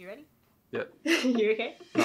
You ready? Yeah. You okay? No.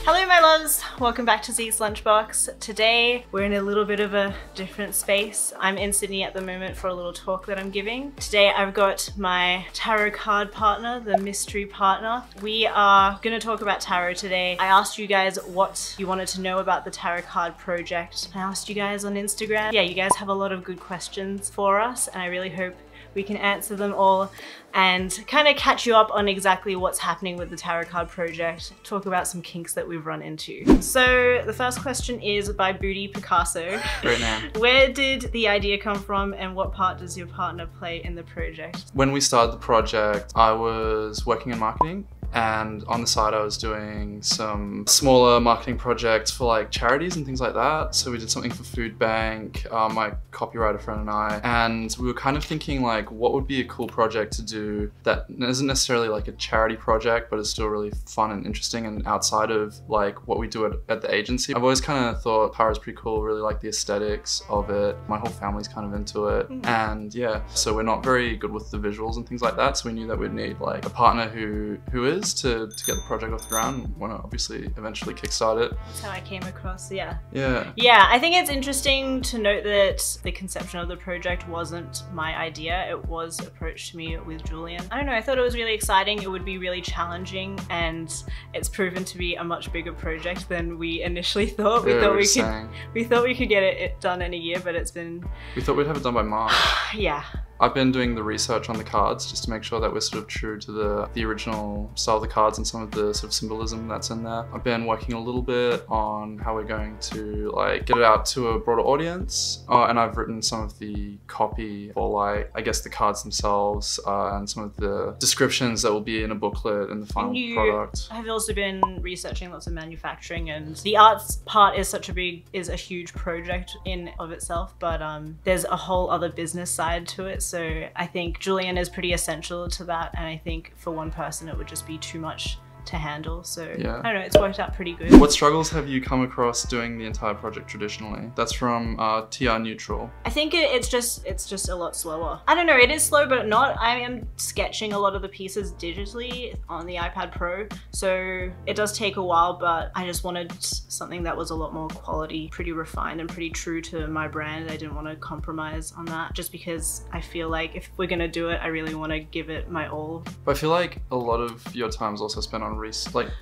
Hello my loves, welcome back to Zeke's Lunchbox. Today we're in a little bit of a different space. I'm in Sydney at the moment for a little talk that I'm giving. Today I've got my tarot card partner, the mystery partner. We are going to talk about tarot today. I asked you guys what you wanted to know about the tarot card project. I asked you guys on Instagram. Yeah, you guys have a lot of good questions for us and I really hope we can answer them all and kind of catch you up on exactly what's happening with the tarot card project, talk about some kinks that we've run into. So the first question is by Booty Picasso. Great name. Where did the idea come from and what part does your partner play in the project? When we started the project, I was working in marketing. And on the side, I was doing some smaller marketing projects for like charities and things like that. So we did something for Food Bank, my copywriter friend and I, and we were kind of thinking like, what would be a cool project to do that isn't necessarily like a charity project, but is still really fun and interesting and outside of like what we do at the agency. I've always kind of thought tarot's pretty cool, really like the aesthetics of it. My whole family's kind of into it. And yeah, so we're not very good with the visuals and things like that. So we knew that we'd need like a partner who is to get the project off the ground and want to obviously eventually kickstart it. That's how I came across, yeah. Yeah, I think it's interesting to note that the conception of the project wasn't my idea. It was approached to me with Julian. I don't know, I thought it was really exciting. It would be really challenging and it's proven to be a much bigger project than we initially thought. We thought we could get it done in a year, but it's been... We thought we'd have it done by March. Yeah. I've been doing the research on the cards just to make sure that we're sort of true to the original style of the cards and some of the sort of symbolism that's in there. I've been working a little bit on how we're going to like get it out to a broader audience. And I've written some of the copy for like, I guess the cards themselves and some of the descriptions that will be in a booklet and the final product. I've also been researching lots of manufacturing and the arts part is a huge project in of itself, but there's a whole other business side to it. So I think Julian is pretty essential to that, and I think for one person it would just be too much to handle. So yeah. I don't know, it's worked out pretty good. What struggles have you come across doing the entire project traditionally? That's from TR Neutral. I think it's just a lot slower. I don't know, it is slow but not. I am sketching a lot of the pieces digitally on the iPad Pro, so it does take a while, but I just wanted something that was a lot more quality, pretty refined and pretty true to my brand. I didn't want to compromise on that just because I feel like if we're gonna do it, I really want to give it my all. But I feel like a lot of your time is also spent on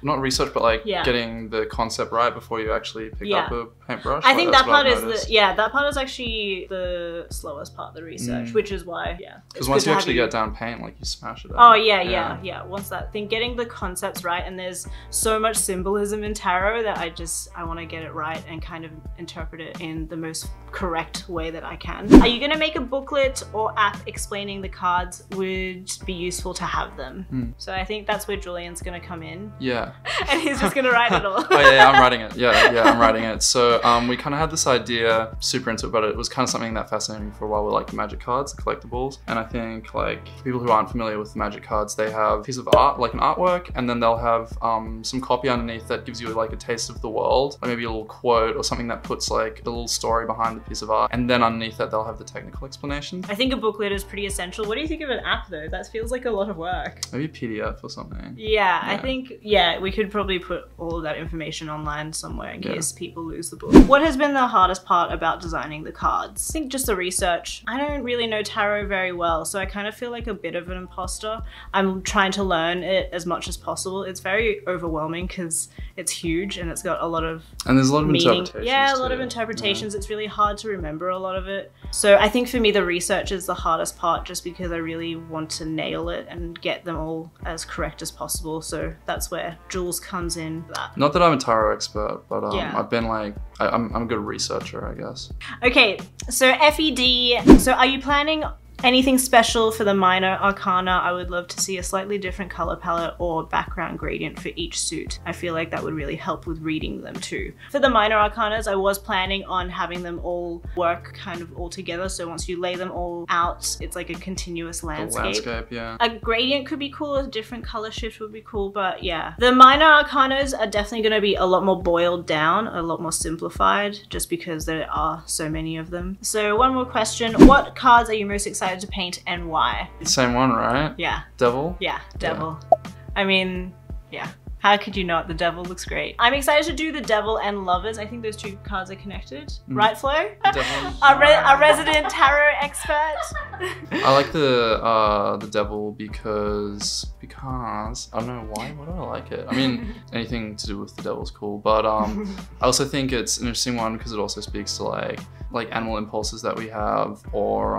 not research, but like getting the concept right before you actually pick up a paintbrush. I think that part is that part is actually the slowest part of the research, which is why because once you actually get down paint, like you smash it out. Oh yeah. Once that thing, getting the concepts right, and there's so much symbolism in tarot that I want to get it right and kind of interpret it in the most correct way that I can. Are you gonna make a booklet or app explaining the cards? Would be useful to have them. So I think that's where Julian's gonna come in. Yeah. And he's just gonna write it all. Oh yeah, I'm writing it. Yeah, I'm writing it. So we kind of had this idea, super into it, but it was kind of something that fascinated me for a while with like the magic cards, the collectibles. And I think like people who aren't familiar with the magic cards, they have a piece of art, like an artwork, and then they'll have some copy underneath that gives you like a taste of the world, or maybe a little quote or something that puts like a little story behind the piece of art. And then underneath that, they'll have the technical explanation. I think a booklet is pretty essential. What do you think of an app though? That feels like a lot of work. Maybe a PDF or something. Yeah, I think, we could probably put all of that information online somewhere in case people lose the book. What has been the hardest part about designing the cards? I think just the research. I don't really know tarot very well, so I kind of feel like a bit of an imposter. I'm trying to learn it as much as possible. It's very overwhelming because it's huge and it's got a lot of there's a lot of meaning. interpretations. Yeah, a lot of interpretations. It's really hard to remember a lot of it. So I think for me the research is the hardest part just because I really want to nail it and get them all as correct as possible. So that's where Jules comes in for that. Not that I'm a tarot expert, but I've been like, I'm a good researcher, I guess. Okay, so FED, so are you planning Anything special for the minor arcana? I would love to see a slightly different color palette or background gradient for each suit. I feel like that would really help with reading them too. For the minor arcanas, I was planning on having them all work kind of all together. So once you lay them all out, it's like a continuous landscape. The landscape, yeah. A gradient could be cool, a different color shift would be cool, but yeah. The minor arcanas are definitely going to be a lot more boiled down, a lot more simplified, just because there are so many of them. So one more question. What cards are you most excited to paint and why? Same one, right? Yeah. Devil? Yeah, Devil. Yeah. I mean, yeah. How could you not? The Devil looks great. I'm excited to do the Devil and Lovers. I think those two cards are connected. Right, Flo? Our resident tarot expert. I like the Devil because I don't know why. Why do I like it? I mean, anything to do with the Devil's cool, but I also think it's an interesting one because it also speaks to like animal impulses that we have, or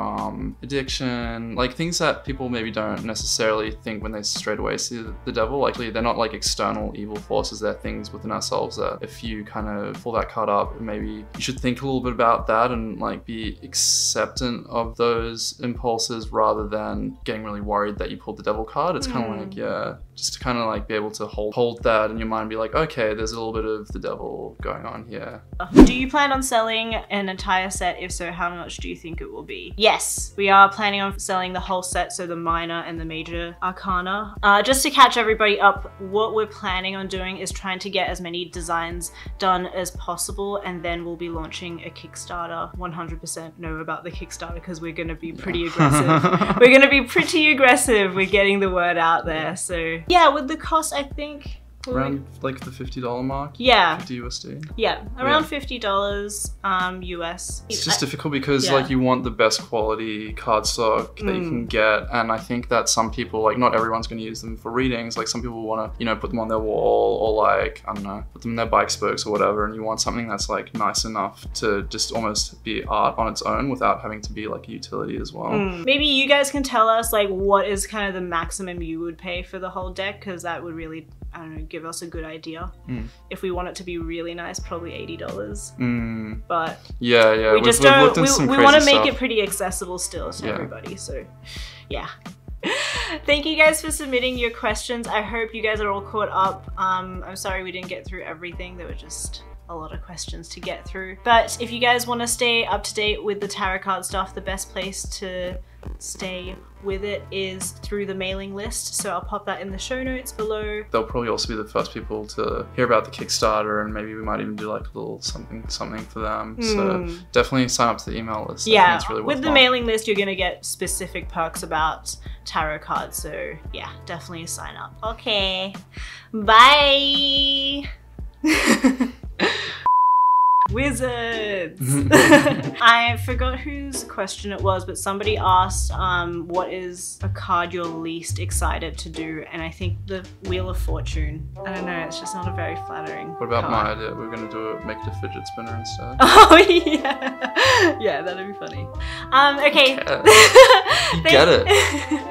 addiction, like things that people maybe don't necessarily think when they straight away see the devil. Like they're not like external evil forces, they're things within ourselves that if you kind of pull that card up, maybe you should think a little bit about that and like be acceptant of those impulses rather than getting really worried that you pulled the devil card. It's kind of like, yeah, just to kind of like be able to hold that in your mind and be like, okay, there's a little bit of the devil going on here. Do you plan on selling an entire set? If so, how much do you think it will be? Yes, we are planning on selling the whole set, so the minor and the major arcana. Just to catch everybody up, what we're planning on doing is trying to get as many designs done as possible, and then we'll be launching a Kickstarter. 100% know about the Kickstarter because we're going to be pretty aggressive. We're going to be pretty aggressive with getting the word out there. So yeah, with the cost, I think around like the $50 mark. Yeah. 50 USD. Yeah, around $50 US. It's just difficult because like you want the best quality cardstock that you can get, and I think that some people, like not everyone's going to use them for readings. Like some people want to, you know, put them on their wall or like, I don't know, put them in their bike spokes or whatever, and you want something that's like nice enough to just almost be art on its own without having to be like a utility as well. Maybe you guys can tell us like what is kind of the maximum you would pay for the whole deck, because that would really, I don't know, give us a good idea. If we want it to be really nice, probably $80. But yeah, we just don't. We want to make it pretty accessible still to everybody. So yeah. Thank you guys for submitting your questions. I hope you guys are all caught up. I'm sorry we didn't get through everything. There were just a lot of questions to get through. But if you guys want to stay up to date with the tarot card stuff, the best place to stay with it is through the mailing list. So I'll pop that in the show notes below. They'll probably also be the first people to hear about the Kickstarter, and maybe we might even do like a little something for them. So definitely sign up to the email list. Yeah, it's really with the mailing list, you're gonna get specific perks about tarot cards. So yeah, definitely sign up. Okay, bye. Wizards! I forgot whose question it was, but somebody asked what is a card you're least excited to do, and I think the Wheel of Fortune. I don't know, it's just not a very flattering What about card. my idea? We're gonna do it, make it a fidget spinner instead. Oh yeah! Yeah, that'd be funny. Okay. You get it.